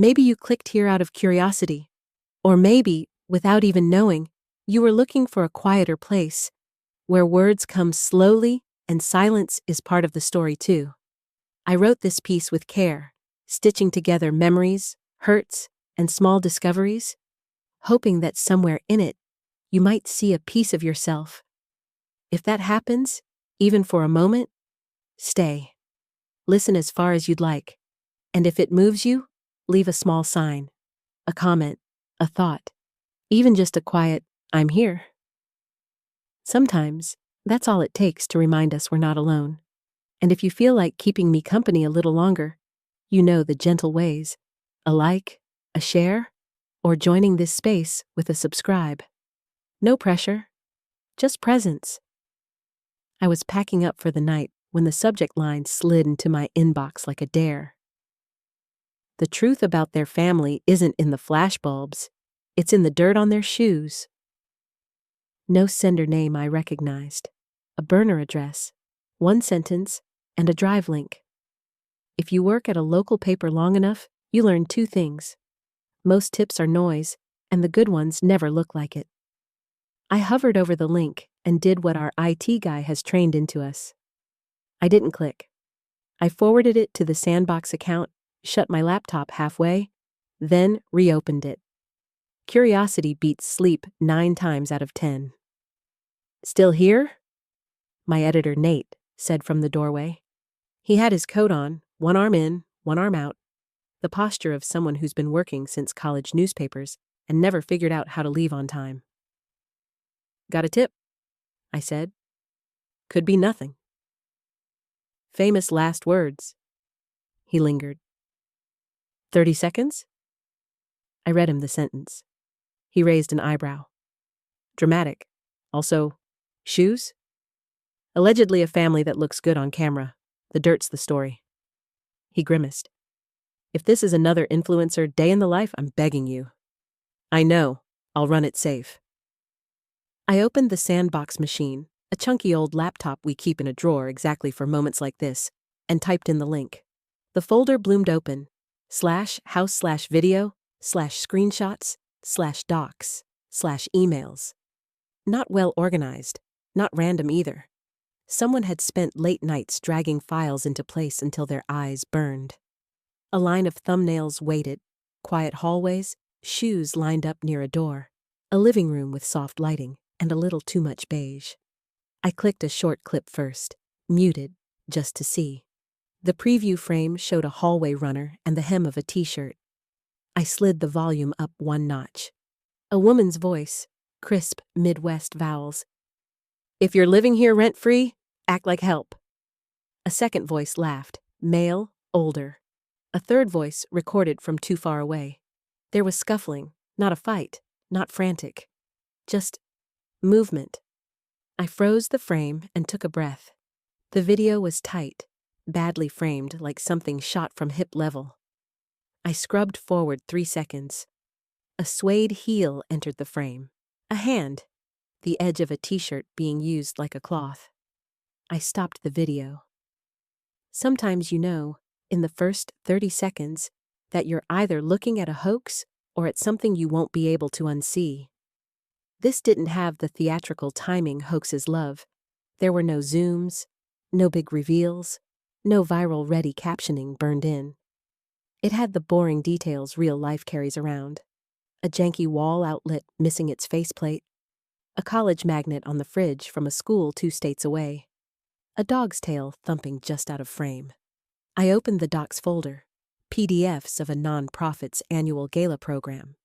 Maybe you clicked here out of curiosity. Or maybe, without even knowing, you were looking for a quieter place, where words come slowly and silence is part of the story too. I wrote this piece with care, stitching together memories, hurts, and small discoveries, hoping that somewhere in it, you might see a piece of yourself. If that happens, even for a moment, stay. Listen as far as you'd like. And if it moves you, leave a small sign, a comment, a thought, even just a quiet, "I'm here." Sometimes, that's all it takes to remind us we're not alone. And if you feel like keeping me company a little longer, you know the gentle ways: a like, a share, or joining this space with a subscribe. No pressure, just presence. I was packing up for the night when the subject line slid into my inbox like a dare. The truth about their family isn't in the flashbulbs, it's in the dirt on their shoes. No sender name I recognized, a burner address, one sentence, and a drive link. If you work at a local paper long enough, you learn two things. Most tips are noise, and the good ones never look like it. I hovered over the link and did what our IT guy has trained into us. I didn't click. I forwarded it to the Sandbox account, shut my laptop halfway, then reopened it. Curiosity beats sleep 9 times out of 10. "Still here?" my editor Nate said from the doorway. He had his coat on, one arm in, one arm out, the posture of someone who's been working since college newspapers and never figured out how to leave on time. "Got a tip?" I said. "Could be nothing." "Famous last words." He lingered. 30 seconds? I read him the sentence. He raised an eyebrow. Dramatic. Also, shoes? Allegedly a family that looks good on camera. The dirt's the story. He grimaced. "If this is another influencer day in the life, I'm begging you." "I know. I'll run it safe." I opened the Sandbox machine, a chunky old laptop we keep in a drawer exactly for moments like this, and typed in the link. The folder bloomed open, /house/video/screenshots/docs/emails. Not well organized, not random either. Someone had spent late nights dragging files into place until their eyes burned. A line of thumbnails waited, quiet hallways, shoes lined up near a door, a living room with soft lighting, and a little too much beige. I clicked a short clip first, muted, just to see. The preview frame showed a hallway runner and the hem of a t-shirt. I slid the volume up one notch. A woman's voice, crisp Midwest vowels. "If you're living here rent-free, act like help." A second voice laughed, male, older. A third voice recorded from too far away. There was scuffling, not a fight, not frantic. Just movement. I froze the frame and took a breath. The video was tight, badly framed like something shot from hip level. I scrubbed forward 3 seconds. A suede heel entered the frame. A hand, the edge of a t-shirt being used like a cloth. I stopped the video. Sometimes you know, in the first 30 seconds, that you're either looking at a hoax or at something you won't be able to unsee. This didn't have the theatrical timing hoaxes love. There were no zooms, no big reveals, no viral-ready captioning burned in. It had the boring details real life carries around. A janky wall outlet missing its faceplate, a college magnet on the fridge from a school 2 states away, a dog's tail thumping just out of frame. I opened the docs folder, PDFs of a non-profit's annual gala program.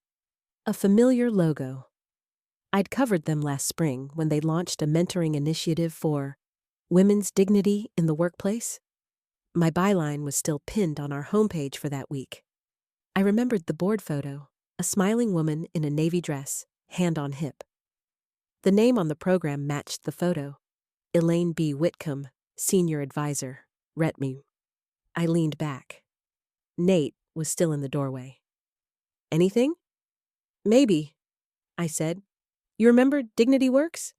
A familiar logo. I'd covered them last spring when they launched a mentoring initiative for women's dignity in the workplace. My byline was still pinned on our homepage for that week. I remembered the board photo, a smiling woman in a navy dress, hand on hip. The name on the program matched the photo. Elaine B. Whitcomb, Senior Advisor, RETME. I leaned back. Nate was still in the doorway. "Anything?" "Maybe," I said. "You remember Dignity Works?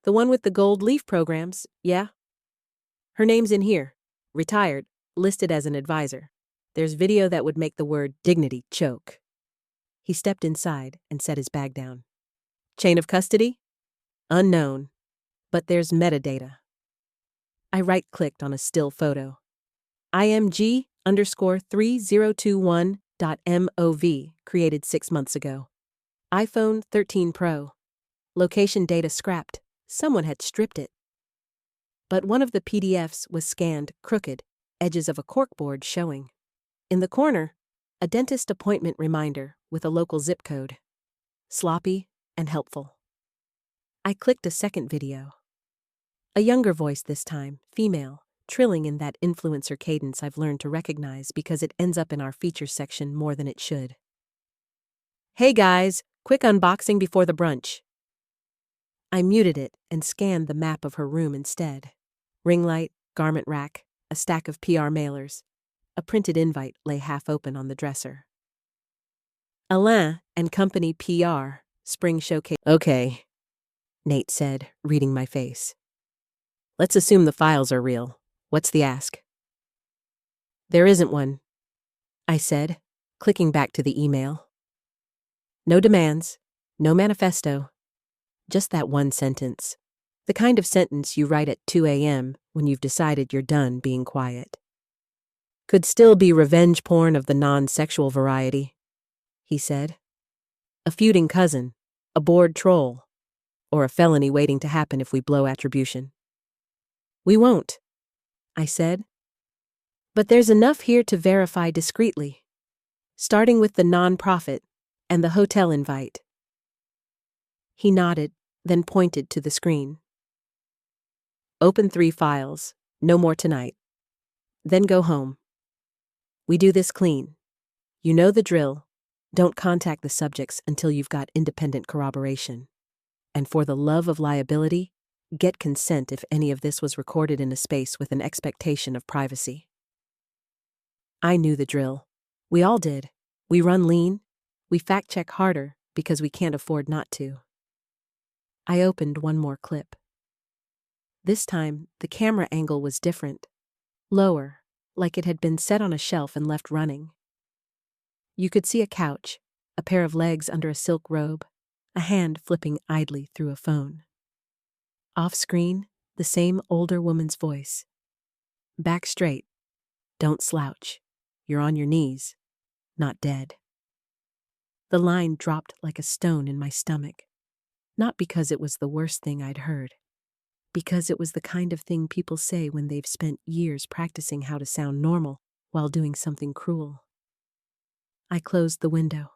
The one with the gold leaf programs, yeah? Her name's in here. Retired, listed as an advisor. There's video that would make the word dignity choke. He stepped inside and set his bag down. Chain of custody? Unknown. But there's metadata. I right-clicked on a still photo. IMG_3021.mov, created 6 months ago. iPhone 13 Pro. Location data scrapped. Someone had stripped it. But one of the PDFs was scanned crooked, edges of a corkboard showing. In the corner, a dentist appointment reminder with a local zip code. Sloppy and helpful. I clicked a second video. A younger voice this time, female, trilling in that influencer cadence I've learned to recognize because it ends up in our features section more than it should. Hey guys, quick unboxing before the brunch. I muted it and scanned the map of her room instead. Ring light, garment rack, a stack of PR mailers. A printed invite lay half open on the dresser. Alain and Company PR, Spring Showcase. Okay, Nate said, reading my face. Let's assume the files are real. What's the ask? There isn't one, I said, clicking back to the email. No demands, no manifesto, just that one sentence. The kind of sentence you write at 2 a.m. when you've decided you're done being quiet. Could still be revenge porn of the non-sexual variety, he said. A feuding cousin, a bored troll, or a felony waiting to happen if we blow attribution. We won't, I said. But there's enough here to verify discreetly, starting with the non-profit and the hotel invite. He nodded, then pointed to the screen. Open 3 files, no more tonight. Then go home. We do this clean. You know the drill. Don't contact the subjects until you've got independent corroboration. And for the love of liability, get consent if any of this was recorded in a space with an expectation of privacy. I knew the drill. We all did. We run lean. We fact-check harder because we can't afford not to. I opened one more clip. This time, the camera angle was different. Lower, like it had been set on a shelf and left running. You could see a couch, a pair of legs under a silk robe, a hand flipping idly through a phone. Off-screen, the same older woman's voice. Back straight. Don't slouch. You're on your knees, not dead. The line dropped like a stone in my stomach. Not because it was the worst thing I'd heard. Because it was the kind of thing people say when they've spent years practicing how to sound normal while doing something cruel. I closed the window.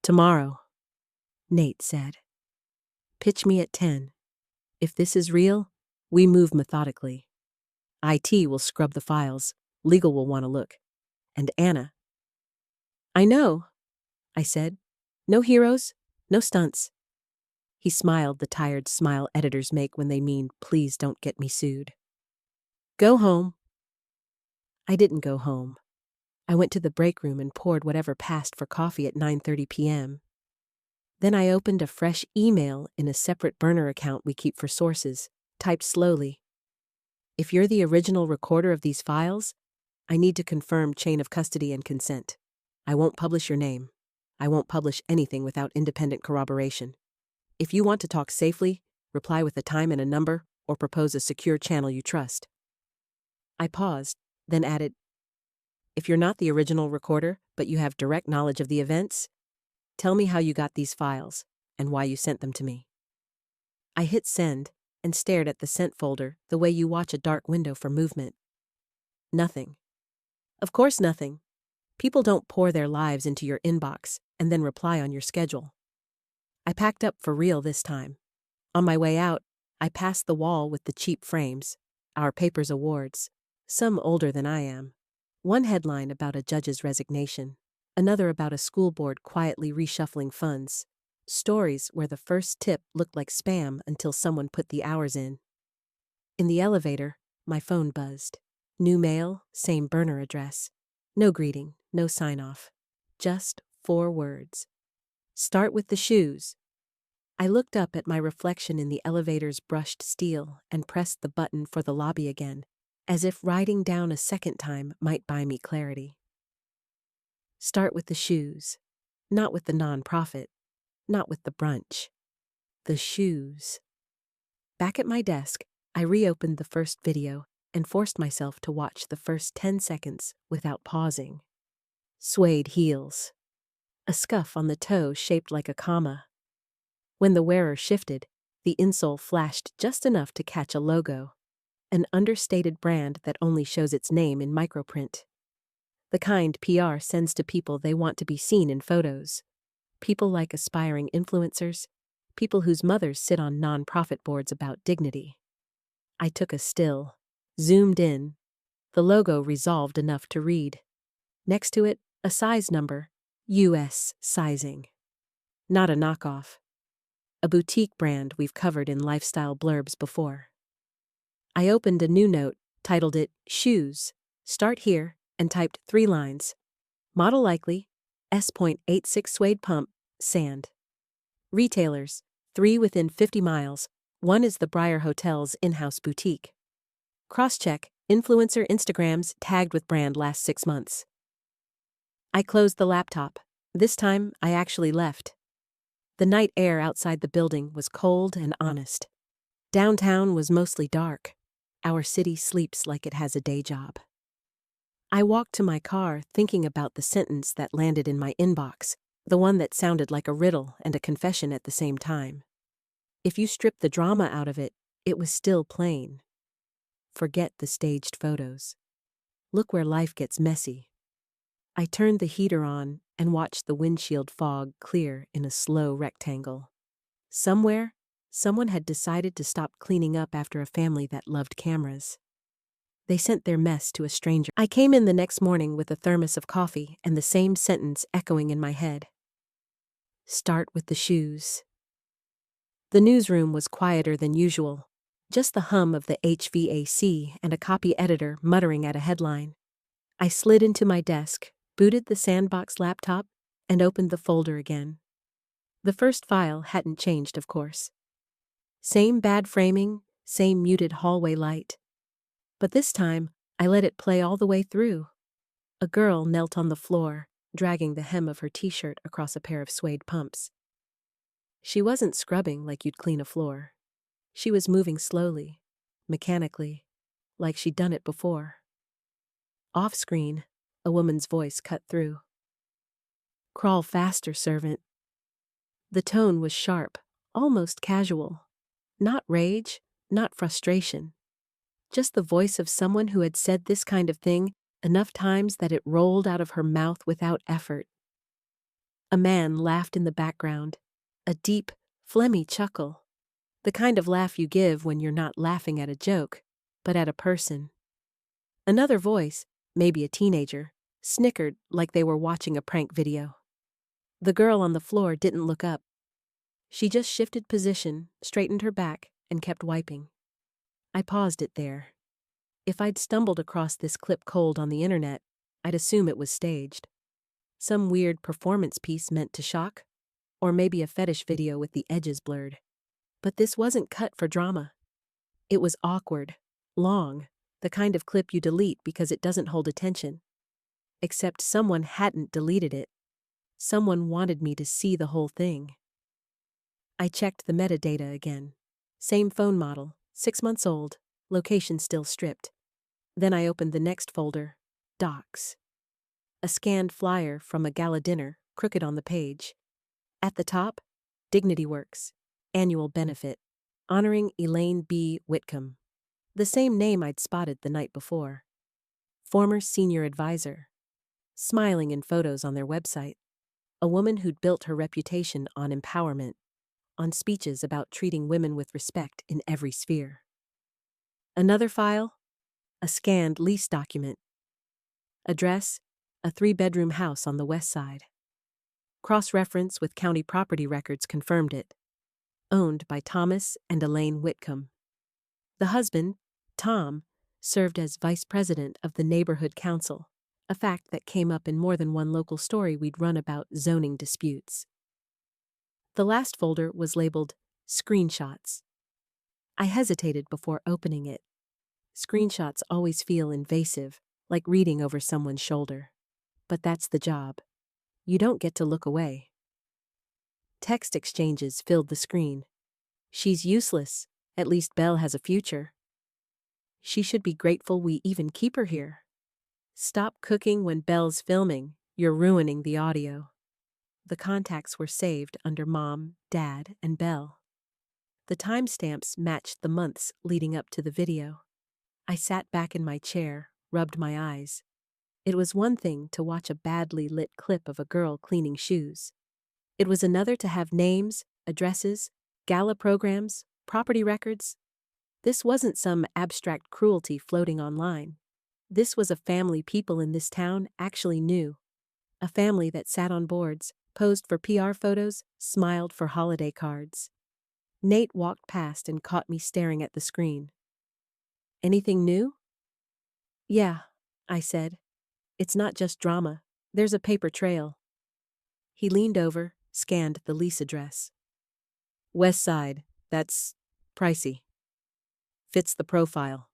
Tomorrow, Nate said. Pitch me at 10. If this is real, we move methodically. IT will scrub the files. Legal will want to look. And Anna. I know, I said. No heroes, no stunts. He smiled the tired smile editors make when they mean, please don't get me sued. Go home. I didn't go home. I went to the break room and poured whatever passed for coffee at 9:30 p.m. Then I opened a fresh email in a separate burner account we keep for sources, typed slowly. If you're the original recorder of these files, I need to confirm chain of custody and consent. I won't publish your name. I won't publish anything without independent corroboration. If you want to talk safely, reply with a time and a number, or propose a secure channel you trust. I paused, then added, if you're not the original recorder, but you have direct knowledge of the events, tell me how you got these files, and why you sent them to me. I hit send, and stared at the sent folder the way you watch a dark window for movement. Nothing. Of course nothing. People don't pour their lives into your inbox and then reply on your schedule. I packed up for real this time. On my way out, I passed the wall with the cheap frames, our paper's awards, some older than I am. One headline about a judge's resignation, another about a school board quietly reshuffling funds, stories where the first tip looked like spam until someone put the hours in. In the elevator, my phone buzzed. New mail, same burner address. No greeting, no sign-off. Just 4 words. Start with the shoes. I looked up at my reflection in the elevator's brushed steel and pressed the button for the lobby again. as if writing down a second time might buy me clarity. Start with the shoes, not with the nonprofit, not with the brunch. The shoes. Back at my desk, I reopened the first video and forced myself to watch the first 10 seconds without pausing. Suede heels. A scuff on the toe shaped like a comma. When the wearer shifted, the insole flashed just enough to catch a logo, an understated brand that only shows its name in microprint. The kind PR sends to people they want to be seen in photos. People like aspiring influencers, people whose mothers sit on nonprofit boards about dignity. I took a still, zoomed in, the logo resolved enough to read. Next to it, a size number, US sizing. Not a knockoff. A boutique brand we've covered in lifestyle blurbs before. I opened a new note, titled it Shoes, Start Here, and typed 3 lines. Model likely, S.86 suede pump, sand. Retailers, 3 within 50 miles, 1 is the Briar Hotel's in-house boutique. Cross-check, influencer Instagrams tagged with brand last 6 months. I closed the laptop. This time, I actually left. The night air outside the building was cold and honest. Downtown was mostly dark. Our city sleeps like it has a day job. I walked to my car thinking about the sentence that landed in my inbox, the one that sounded like a riddle and a confession at the same time. If you stripped the drama out of it, it was still plain. Forget the staged photos. Look where life gets messy. I turned the heater on and watched the windshield fog clear in a slow rectangle. Somewhere, someone had decided to stop cleaning up after a family that loved cameras. They sent their mess to a stranger. I came in the next morning with a thermos of coffee and the same sentence echoing in my head. Start with the shoes. The newsroom was quieter than usual, just the hum of the HVAC and a copy editor muttering at a headline. I slid into my desk, booted the Sandbox laptop, and opened the folder again. The first file hadn't changed, of course. Same bad framing, same muted hallway light. But this time, I let it play all the way through. A girl knelt on the floor, dragging the hem of her t-shirt across a pair of suede pumps. She wasn't scrubbing like you'd clean a floor. She was moving slowly, mechanically, like she'd done it before. Off-screen, a woman's voice cut through. Crawl faster, servant. The tone was sharp, almost casual. Not rage, not frustration. Just the voice of someone who had said this kind of thing enough times that it rolled out of her mouth without effort. A man laughed in the background, a deep, phlegmy chuckle. The kind of laugh you give when you're not laughing at a joke, but at a person. Another voice, maybe a teenager, snickered like they were watching a prank video. The girl on the floor didn't look up. She just shifted position, straightened her back, and kept wiping. I paused it there. If I'd stumbled across this clip cold on the internet, I'd assume it was staged. Some weird performance piece meant to shock, or maybe a fetish video with the edges blurred. But this wasn't cut for drama. It was awkward, long, the kind of clip you delete because it doesn't hold attention. Except someone hadn't deleted it. Someone wanted me to see the whole thing. I checked the metadata again. Same phone model, 6 months old, location still stripped. Then I opened the next folder, Docs. A scanned flyer from a gala dinner, crooked on the page. At the top, Dignity Works, annual benefit, honoring Elaine B. Whitcomb. The same name I'd spotted the night before. Former senior advisor. Smiling in photos on their website. A woman who'd built her reputation on empowerment, on speeches about treating women with respect in every sphere. Another file, a scanned lease document. Address, a 3-bedroom house on the west side. Cross-reference with county property records confirmed it. Owned by Thomas and Elaine Whitcomb. The husband, Tom, served as vice president of the neighborhood council, a fact that came up in more than one local story we'd run about zoning disputes. The last folder was labeled Screenshots. I hesitated before opening it. Screenshots always feel invasive, like reading over someone's shoulder. But that's the job. You don't get to look away. Text exchanges filled the screen. She's useless. At least Belle has a future. She should be grateful we even keep her here. Stop cooking when Belle's filming. You're ruining the audio. The contacts were saved under Mom, Dad, and Belle. The timestamps matched the months leading up to the video. I sat back in my chair, rubbed my eyes. It was one thing to watch a badly lit clip of a girl cleaning shoes. It was another to have names, addresses, gala programs, property records. This wasn't some abstract cruelty floating online. This was a family people in this town actually knew. A family that sat on boards, posed for PR photos, smiled for holiday cards. Nate walked past and caught me staring at the screen. Anything new? Yeah, I said. It's not just drama. There's a paper trail. He leaned over, scanned the lease address. West Side. That's pricey. Fits the profile.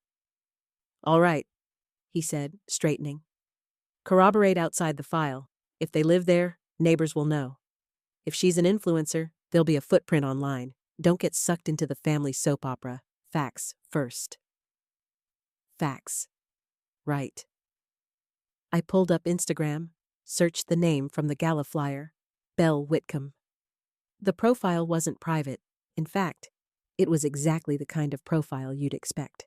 All right, he said, straightening. Corroborate outside the file. If they live there, neighbors will know. If she's an influencer, there'll be a footprint online. Don't get sucked into the family soap opera. Facts first. Facts. Right. I pulled up Instagram, searched the name from the gala flyer, Belle Whitcomb. The profile wasn't private. In fact, it was exactly the kind of profile you'd expect.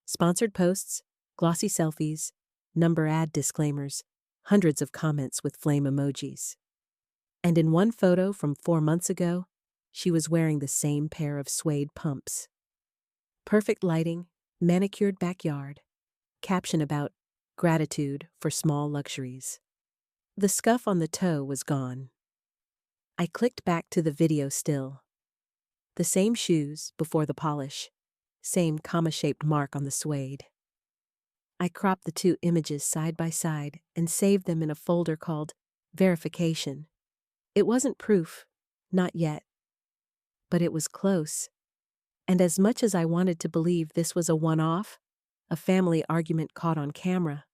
Sponsored posts, glossy selfies, number ad disclaimers, hundreds of comments with flame emojis. And in one photo from 4 months ago, she was wearing the same pair of suede pumps. Perfect lighting, manicured backyard, caption about gratitude for small luxuries. The scuff on the toe was gone. I clicked back to the video still. The same shoes before the polish, same comma-shaped mark on the suede. I cropped the two images side by side and saved them in a folder called Verification. It wasn't proof, not yet. But it was close. And as much as I wanted to believe this was a one-off, a family argument caught on camera,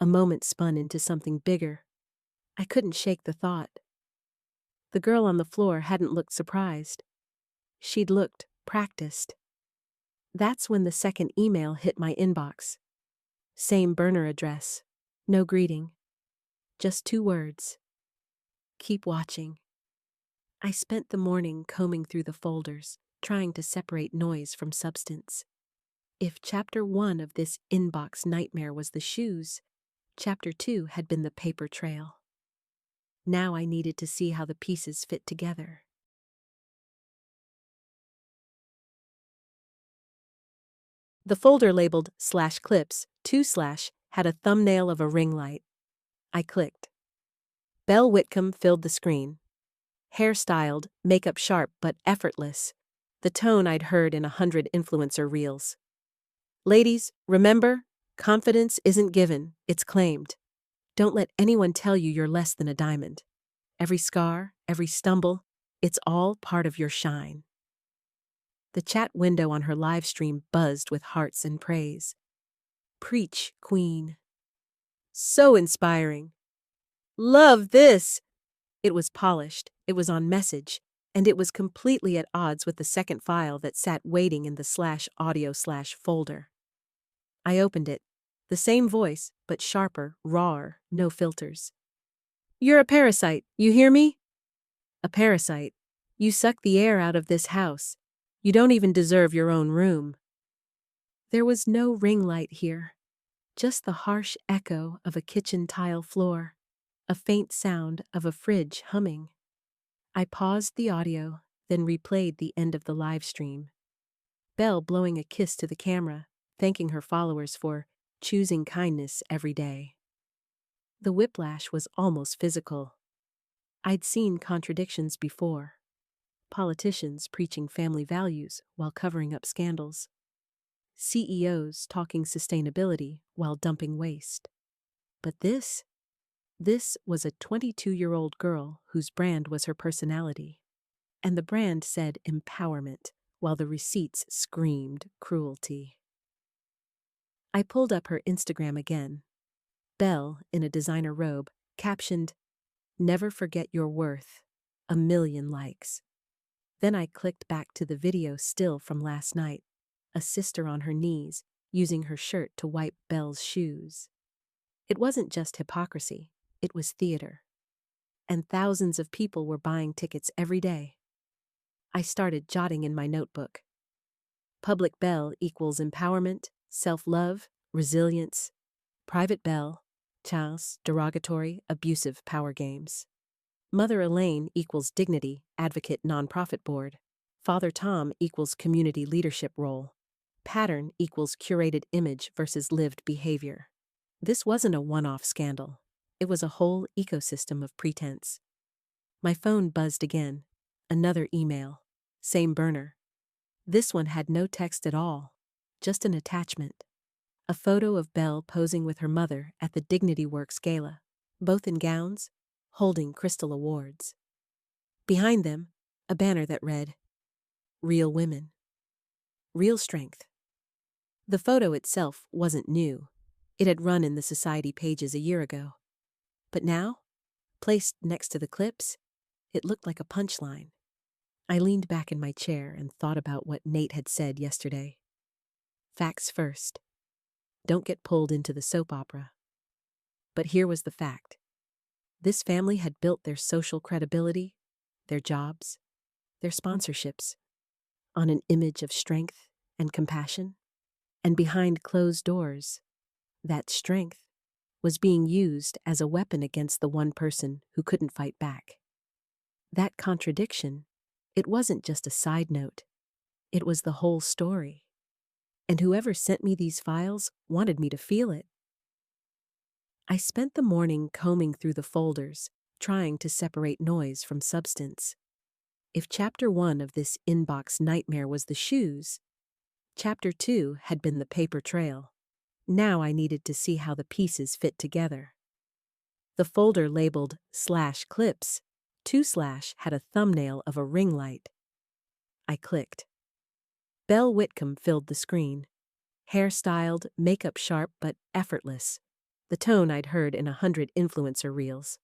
a moment spun into something bigger, I couldn't shake the thought. The girl on the floor hadn't looked surprised. She'd looked practiced. That's when the second email hit my inbox. Same burner address. No greeting. Just 2 words. Keep watching. I spent the morning combing through the folders, trying to separate noise from substance. If Chapter 1 of this inbox nightmare was the shoes, Chapter 2 had been the paper trail. Now I needed to see how the pieces fit together. The folder labeled /clips 2/ had a thumbnail of a ring light. I clicked. Belle Whitcomb filled the screen. Hairstyled, makeup sharp but effortless. The tone I'd heard in 100 influencer reels. Ladies, remember, confidence isn't given, it's claimed. Don't let anyone tell you you're less than a diamond. Every scar, every stumble, it's all part of your shine. The chat window on her live stream buzzed with hearts and praise. Preach, queen. So inspiring. Love this. It was polished, it was on message, and it was completely at odds with the second file that sat waiting in the /audio/folder. I opened it. The same voice, but sharper, rawer, no filters. You're a parasite, you hear me? A parasite. You suck the air out of this house. You don't even deserve your own room. There was no ring light here, just the harsh echo of a kitchen tile floor, a faint sound of a fridge humming. I paused the audio, then replayed the end of the live stream. Belle blowing a kiss to the camera, thanking her followers for choosing kindness every day. The whiplash was almost physical. I'd seen contradictions before. Politicians preaching family values while covering up scandals. CEOs talking sustainability while dumping waste. But this was a 22-year-old girl whose brand was her personality. And the brand said empowerment, while the receipts screamed cruelty. I pulled up her Instagram again. Belle, in a designer robe, captioned, "Never forget your worth. 1,000,000 likes." Then I clicked back to the video still from last night, a sister on her knees, using her shirt to wipe Belle's shoes. It wasn't just hypocrisy, it was theater. And thousands of people were buying tickets every day. I started jotting in my notebook. Public Belle equals empowerment, self-love, resilience. Private Belle, Charles, derogatory, abusive power games. Mother Elaine equals dignity, advocate nonprofit board. Father Tom equals community leadership role. Pattern equals curated image versus lived behavior. This wasn't a one-off scandal. It was a whole ecosystem of pretense. My phone buzzed again. Another email. Same burner. This one had no text at all, just an attachment. A photo of Belle posing with her mother at the Dignity Works Gala, both in gowns, holding crystal awards. Behind them, a banner that read, "Real women. Real strength." The photo itself wasn't new. It had run in the society pages a year ago. But now, placed next to the clips, it looked like a punchline. I leaned back in my chair and thought about what Nate had said yesterday. Facts first. Don't get pulled into the soap opera. But here was the fact. This family had built their social credibility, their jobs, their sponsorships, on an image of strength and compassion. And behind closed doors, that strength was being used as a weapon against the one person who couldn't fight back. That contradiction, it wasn't just a side note. It was the whole story. And whoever sent me these files wanted me to feel it. I spent the morning combing through the folders, trying to separate noise from substance. If Chapter 1 of this inbox nightmare was the shoes, Chapter 2 had been the paper trail. Now I needed to see how the pieces fit together. The folder labeled /clips, 2/ had a thumbnail of a ring light. I clicked. Belle Whitcomb filled the screen. Hair styled, makeup sharp but effortless. The tone I'd heard in 100 influencer reels.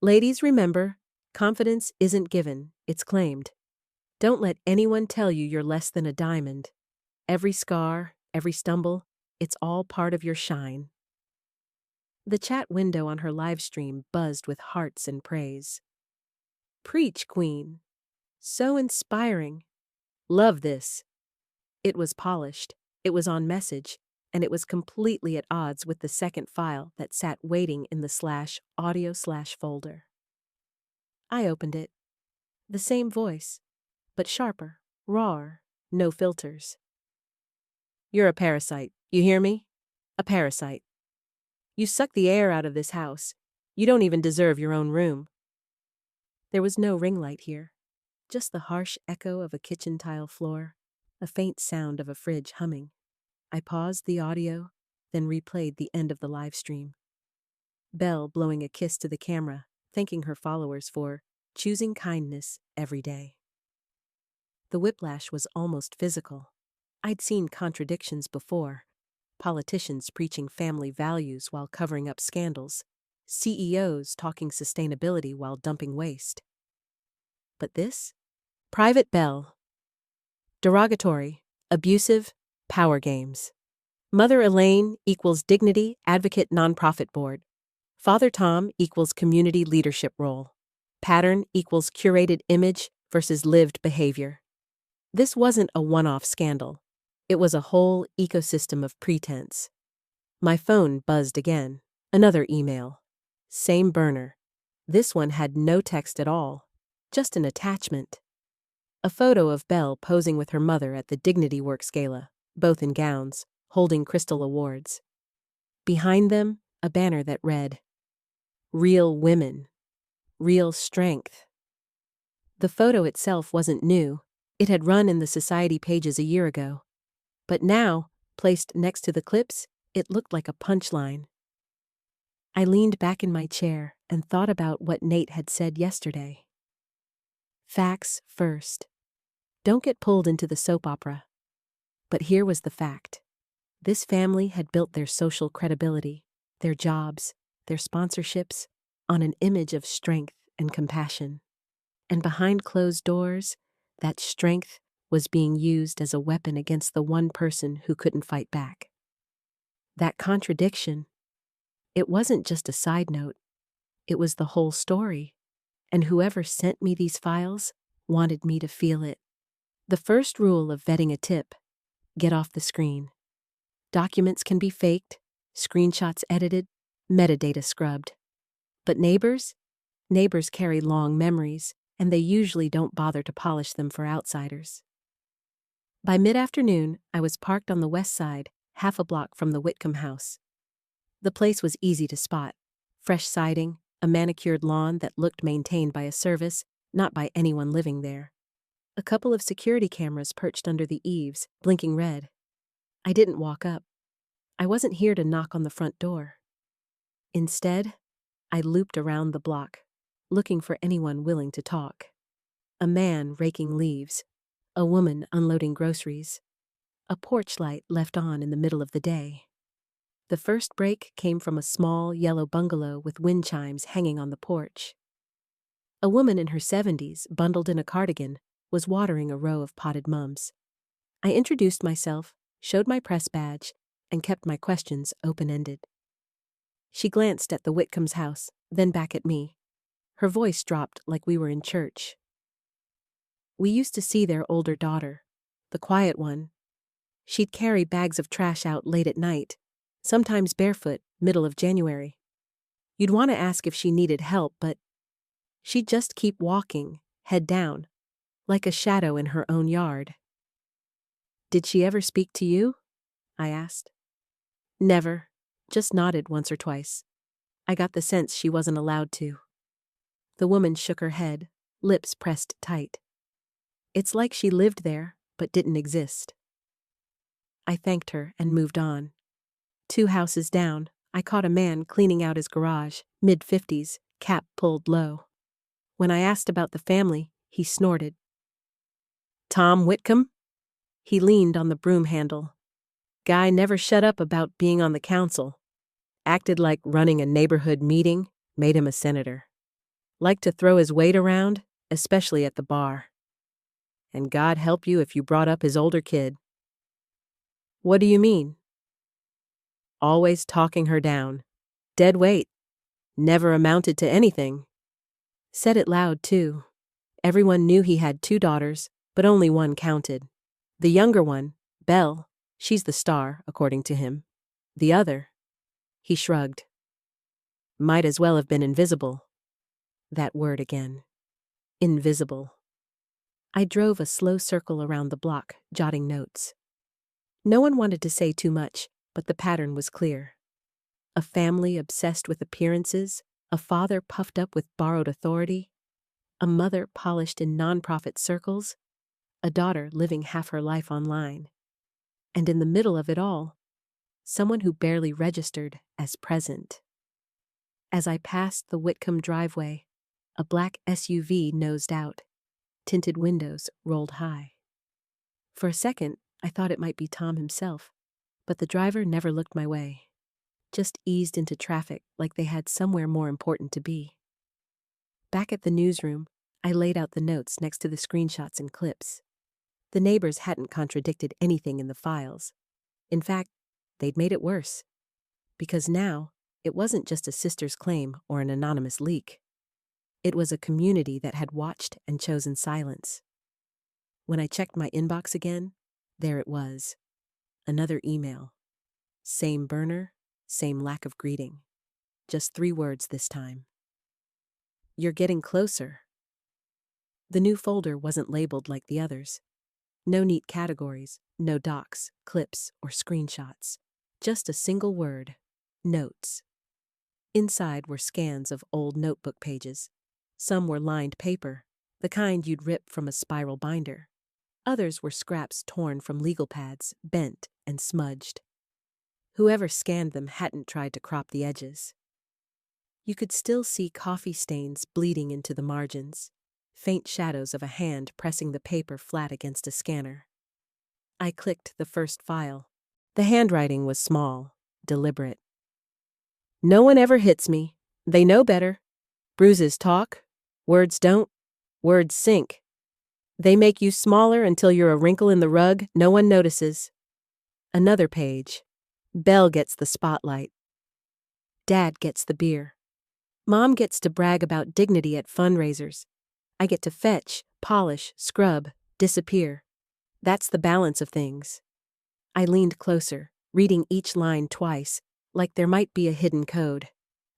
Ladies, remember, confidence isn't given, it's claimed. Don't let anyone tell you you're less than a diamond. Every scar, every stumble, it's all part of your shine. The chat window on her live stream buzzed with hearts and praise. Preach, Queen. So inspiring. Love this. It was polished, it was on message, and it was completely at odds with the second file that sat waiting in the /audio/folder. I opened it. The same voice, but sharper, rawer, no filters. You're a parasite, you hear me? A parasite. You suck the air out of this house. You don't even deserve your own room. There was no ring light here, just the harsh echo of a kitchen tile floor, a faint sound of a fridge humming. I paused the audio, then replayed the end of the live stream. Belle blowing a kiss to the camera, thanking her followers for choosing kindness every day. The whiplash was almost physical. I'd seen contradictions before. Politicians preaching family values while covering up scandals. CEOs talking sustainability while dumping waste. But this? Private Belle. Derogatory, abusive, power games. Mother Elaine equals dignity, advocate nonprofit board. Father Tom equals community leadership role. Pattern equals curated image versus lived behavior. This wasn't a one-off scandal. It was a whole ecosystem of pretense. My phone buzzed again. Another email. Same burner. This one had no text at all, just an attachment. A photo of Belle posing with her mother at the Dignity Works Gala, both in gowns, holding crystal awards. Behind them, a banner that read, "Real women. Real strength." The photo itself wasn't new. It had run in the society pages a year ago. But now, placed next to the clips, it looked like a punchline. I leaned back in my chair and thought about what Nate had said yesterday. Facts first. Don't get pulled into the soap opera. But here was the fact. This family had built their social credibility, their jobs, their sponsorships, on an image of strength and compassion. And behind closed doors, that strength was being used as a weapon against the one person who couldn't fight back. That contradiction, it wasn't just a side note, it was the whole story. And whoever sent me these files wanted me to feel it. The first rule of vetting a tip: get off the screen. Documents can be faked, screenshots edited, metadata scrubbed. But neighbors carry long memories, and they usually don't bother to polish them for outsiders. By mid-afternoon, I was parked on the west side, half a block from the Whitcomb house. The place was easy to spot: fresh siding, a manicured lawn that looked maintained by a service, not by anyone living there. A couple of security cameras perched under the eaves, blinking red. I didn't walk up. I wasn't here to knock on the front door. Instead, I looped around the block, looking for anyone willing to talk. A man raking leaves, a woman unloading groceries, a porch light left on in the middle of the day. The first break came from a small yellow bungalow with wind chimes hanging on the porch. A woman in her 70s, bundled in a cardigan, was watering a row of potted mums. I introduced myself, showed my press badge, and kept my questions open-ended. She glanced at the Whitcomb's house, then back at me. Her voice dropped like we were in church. We used to see their older daughter, the quiet one. She'd carry bags of trash out late at night, sometimes barefoot, middle of January. You'd want to ask if she needed help, but she'd just keep walking, head down, like a shadow in her own yard. "Did she ever speak to you?" I asked. "Never, just nodded once or twice. I got the sense she wasn't allowed to." The woman shook her head, lips pressed tight. "It's like she lived there, but didn't exist." I thanked her and moved on. 2 houses down, I caught a man cleaning out his garage, mid-50s, cap pulled low. When I asked about the family, he snorted. "Tom Whitcomb?" He leaned on the broom handle. "Guy never shut up about being on the council. Acted like running a neighborhood meeting made him a senator. Liked to throw his weight around, especially at the bar. And God help you if you brought up his older kid." "What do you mean?" "Always talking her down. Dead weight. Never amounted to anything. Said it loud, too. Everyone knew he had 2 daughters, but only one counted. The younger one, Belle, she's the star, according to him. The other," he shrugged, "might as well have been invisible." That word again. Invisible. I drove a slow circle around the block, jotting notes. No one wanted to say too much, but the pattern was clear. A family obsessed with appearances, a father puffed up with borrowed authority, a mother polished in nonprofit circles, a daughter living half her life online. And in the middle of it all, someone who barely registered as present. As I passed the Whitcomb driveway, a black SUV nosed out, tinted windows rolled high. For a second, I thought it might be Tom himself, but the driver never looked my way, just eased into traffic like they had somewhere more important to be. Back at the newsroom, I laid out the notes next to the screenshots and clips. The neighbors hadn't contradicted anything in the files. In fact, they'd made it worse. Because now, it wasn't just a sister's claim or an anonymous leak. It was a community that had watched and chosen silence. When I checked my inbox again, there it was. Another email. Same burner, same lack of greeting. Just 3 words this time. "You're getting closer." The new folder wasn't labeled like the others. No neat categories, no docs, clips, or screenshots. Just a single word: notes. Inside were scans of old notebook pages. Some were lined paper, the kind you'd rip from a spiral binder. Others were scraps torn from legal pads, bent and smudged. Whoever scanned them hadn't tried to crop the edges. You could still see coffee stains bleeding into the margins, faint shadows of a hand pressing the paper flat against a scanner. I clicked the first file, The handwriting was small, deliberate. No one ever hits me. They know better. Bruises talk. Words don't. Words sink. They make you smaller until you're a wrinkle in the rug no one notices. Another page. Belle gets the spotlight. Dad gets the beer. Mom gets to brag about dignity at fundraisers. I get to fetch, polish, scrub, disappear. That's the balance of things. I leaned closer, reading each line twice, like there might be a hidden code.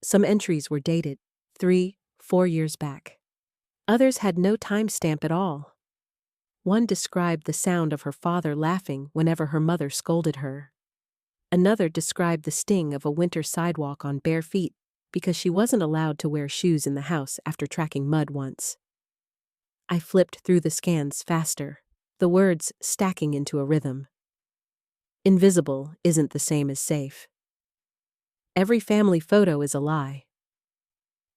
Some entries were dated 3, 4 years back. Others had no timestamp at all. One described the sound of her father laughing whenever her mother scolded her. Another described the sting of a winter sidewalk on bare feet because she wasn't allowed to wear shoes in the house after tracking mud once. I flipped through the scans faster, the words stacking into a rhythm. Invisible isn't the same as safe. Every family photo is a lie.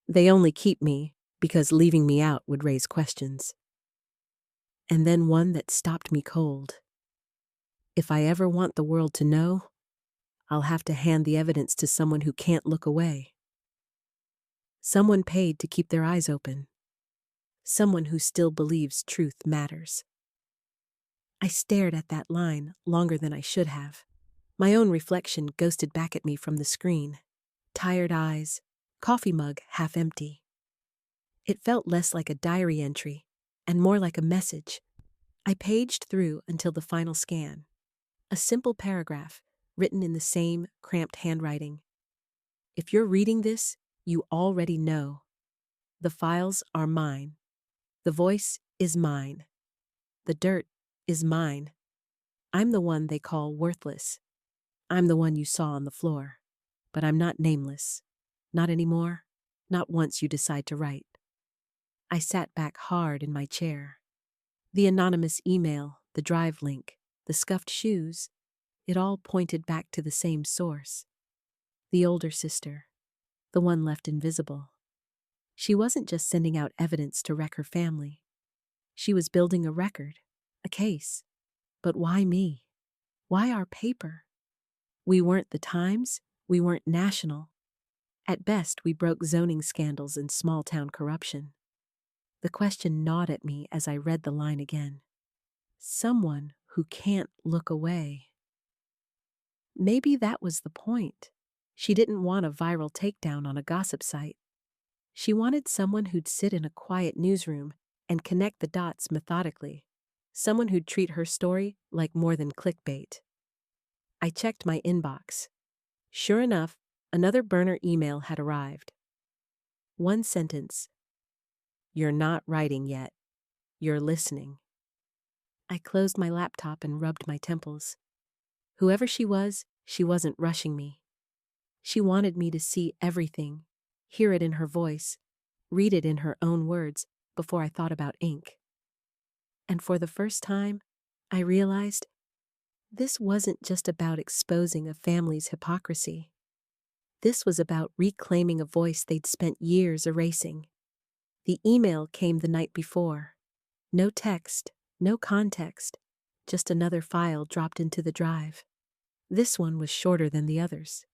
They only keep me because leaving me out would raise questions. And then one that stopped me cold. If I ever want the world to know, I'll have to hand the evidence to someone who can't look away. Someone paid to keep their eyes open. Someone who still believes truth matters. I stared at that line longer than I should have. My own reflection ghosted back at me from the screen. Tired eyes, coffee mug half empty. It felt less like a diary entry and more like a message. I paged through until the final scan. A simple paragraph, written in the same cramped handwriting. If you're reading this, you already know. The files are mine. The voice is mine. The dirt is mine. I'm the one they call worthless. I'm the one you saw on the floor. But I'm not nameless. Not anymore. Not once you decide to write. I sat back hard in my chair. The anonymous email, the drive link, the scuffed shoes, it all pointed back to the same source. The older sister, the one left invisible. She wasn't just sending out evidence to wreck her family. She was building a record, a case. But why me? Why our paper? We weren't the Times, we weren't national. At best, we broke zoning scandals and small-town corruption. The question gnawed at me as I read the line again. Someone who can't look away. Maybe that was the point. She didn't want a viral takedown on a gossip site. She wanted someone who'd sit in a quiet newsroom and connect the dots methodically. Someone who'd treat her story like more than clickbait. I checked my inbox. Sure enough, another burner email had arrived. One sentence. You're not writing yet. You're listening. I closed my laptop and rubbed my temples. Whoever she wasn't rushing me. She wanted me to see everything, hear it in her voice, read it in her own words before I thought about ink. And for the first time, I realized this wasn't just about exposing a family's hypocrisy. This was about reclaiming a voice they'd spent years erasing. The email came the night before. No text, no context, just another file dropped into the drive. This one was shorter than the others.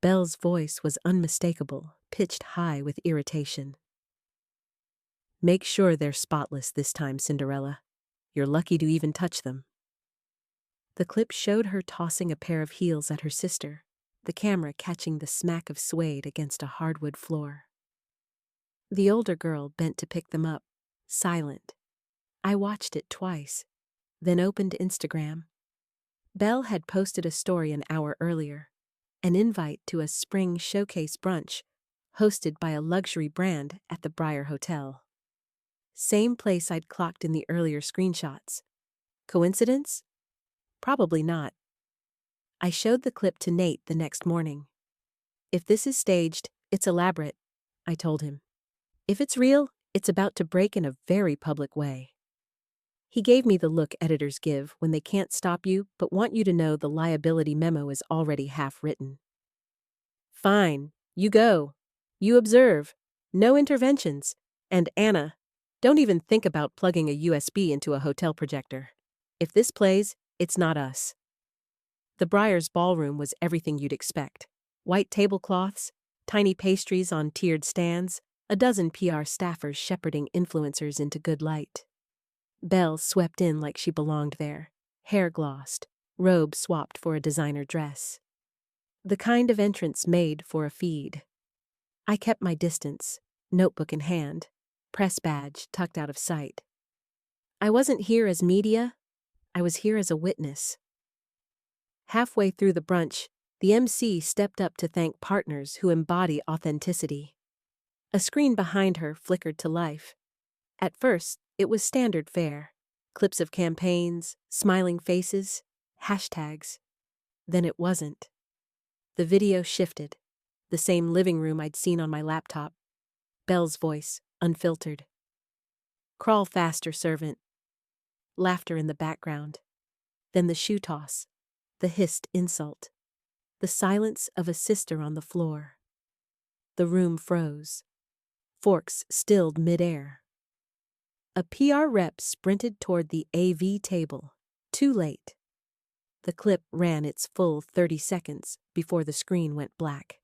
Belle's voice was unmistakable, pitched high with irritation. Make sure they're spotless this time, Cinderella. You're lucky to even touch them. The clip showed her tossing a pair of heels at her sister, the camera catching the smack of suede against a hardwood floor. The older girl bent to pick them up, silent. I watched it twice, then opened Instagram. Belle had posted a story an hour earlier, an invite to a spring showcase brunch hosted by a luxury brand at the Briar Hotel. Same place I'd clocked in the earlier screenshots. Coincidence? Probably not. I showed the clip to Nate the next morning. If this is staged, it's elaborate, I told him. If it's real, it's about to break in a very public way. He gave me the look editors give when they can't stop you but want you to know the liability memo is already half written. Fine, you go. You observe. No interventions. And Anna, don't even think about plugging a USB into a hotel projector. If this plays, it's not us. The Briar's ballroom was everything you'd expect. White tablecloths, tiny pastries on tiered stands, a dozen PR staffers shepherding influencers into good light. Belle swept in like she belonged there, hair glossed, robe swapped for a designer dress. The kind of entrance made for a feed. I kept my distance, notebook in hand, press badge tucked out of sight. I wasn't here as media, I was here as a witness. Halfway through the brunch, the MC stepped up to thank partners who embody authenticity. A screen behind her flickered to life. At first, it was standard fare. Clips of campaigns, smiling faces, hashtags. Then it wasn't. The video shifted. The same living room I'd seen on my laptop. Belle's voice, unfiltered. Crawl faster, servant. Laughter in the background. Then the shoe toss. The hissed insult. The silence of a sister on the floor. The room froze. Forks stilled midair. A PR rep sprinted toward the AV table. Too late. The clip ran its full 30 seconds before the screen went black.